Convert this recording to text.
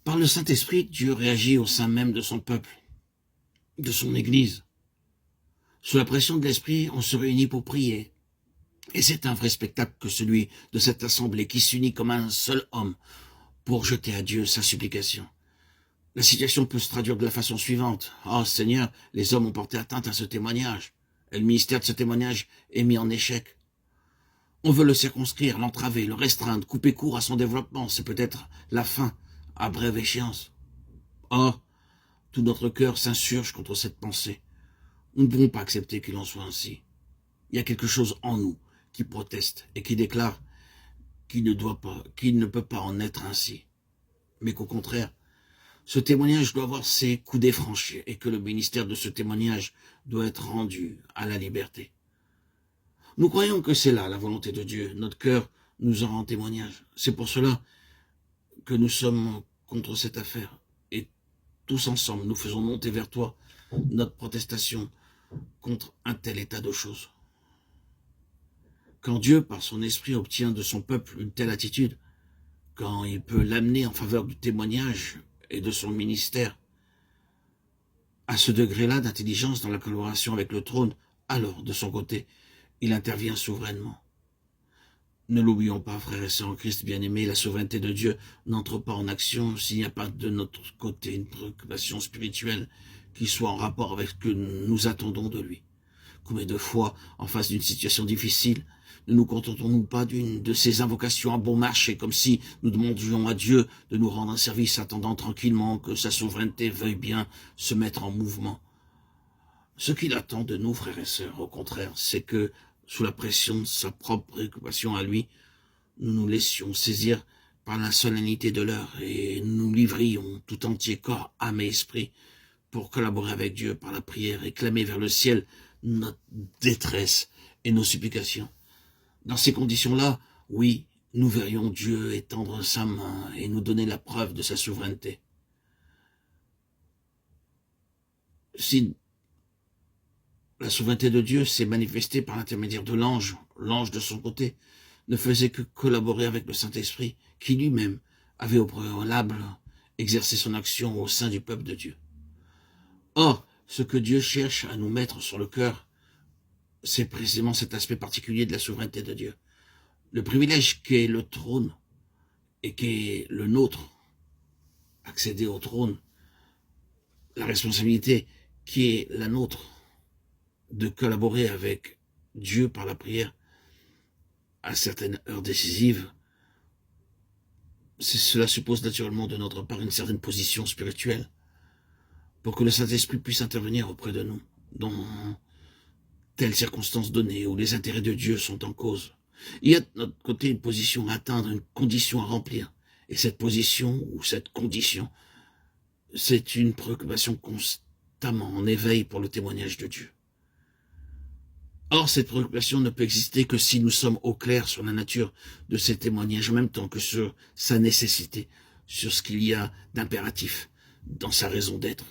Par le Saint-Esprit, Dieu réagit au sein même de son peuple, de son Église. Sous la pression de l'Esprit, on se réunit pour prier. Et c'est un vrai spectacle que celui de cette assemblée qui s'unit comme un seul homme pour jeter à Dieu sa supplication. La situation peut se traduire de la façon suivante. « Oh Seigneur, les hommes ont porté atteinte à ce témoignage. Et le ministère de ce témoignage est mis en échec. On veut le circonscrire, l'entraver, le restreindre, couper court à son développement. C'est peut-être la fin à brève échéance. Or, tout notre cœur s'insurge contre cette pensée. Nous ne pouvons pas accepter qu'il en soit ainsi. Il y a quelque chose en nous qui proteste et qui déclare qu'il ne peut pas en être ainsi. Mais qu'au contraire, ce témoignage doit avoir ses coudées franchis et que le ministère de ce témoignage doit être rendu à la liberté. Nous croyons que c'est là la volonté de Dieu. Notre cœur nous en rend témoignage. C'est pour cela que nous sommes contre cette affaire. Et tous ensemble, nous faisons monter vers toi notre protestation contre un tel état de choses. Quand Dieu, par son esprit, obtient de son peuple une telle attitude, quand il peut l'amener en faveur du témoignage et de son ministère, à ce degré-là d'intelligence dans la collaboration avec le trône, alors, de son côté, il intervient souverainement. Ne l'oublions pas, frères et sœurs en Christ bien-aimés, la souveraineté de Dieu n'entre pas en action s'il n'y a pas de notre côté une préoccupation spirituelle qui soit en rapport avec ce que nous attendons de lui. Combien de fois, en face d'une situation difficile, ne nous contentons-nous pas d'une de ces invocations à bon marché, comme si nous demandions à Dieu de nous rendre un service, attendant tranquillement que sa souveraineté veuille bien se mettre en mouvement. Ce qu'il attend de nous, frères et sœurs, au contraire, c'est que, sous la pression de sa propre préoccupation à lui, nous nous laissions saisir par la solennité de l'heure et nous livrions tout entier corps, âme et esprit pour collaborer avec Dieu par la prière et clamer vers le ciel notre détresse et nos supplications. Dans ces conditions-là, oui, nous verrions Dieu étendre sa main et nous donner la preuve de sa souveraineté. Si la souveraineté de Dieu s'est manifestée par l'intermédiaire de l'ange, l'ange de son côté ne faisait que collaborer avec le Saint-Esprit, qui lui-même avait au préalable exercé son action au sein du peuple de Dieu. Or, ce que Dieu cherche à nous mettre sur le cœur, c'est précisément cet aspect particulier de la souveraineté de Dieu. Le privilège qu'est le trône et qu'est le nôtre, accéder au trône, la responsabilité qui est la nôtre de collaborer avec Dieu par la prière à certaines heures décisives, cela suppose naturellement de notre part une certaine position spirituelle pour que le Saint-Esprit puisse intervenir auprès de nous dans telles circonstances données où les intérêts de Dieu sont en cause. Il y a de notre côté une position à atteindre, une condition à remplir. Et cette position ou cette condition, c'est une préoccupation constamment en éveil pour le témoignage de Dieu. Or, cette préoccupation ne peut exister que si nous sommes au clair sur la nature de ces témoignages, en même temps que sur sa nécessité, sur ce qu'il y a d'impératif dans sa raison d'être.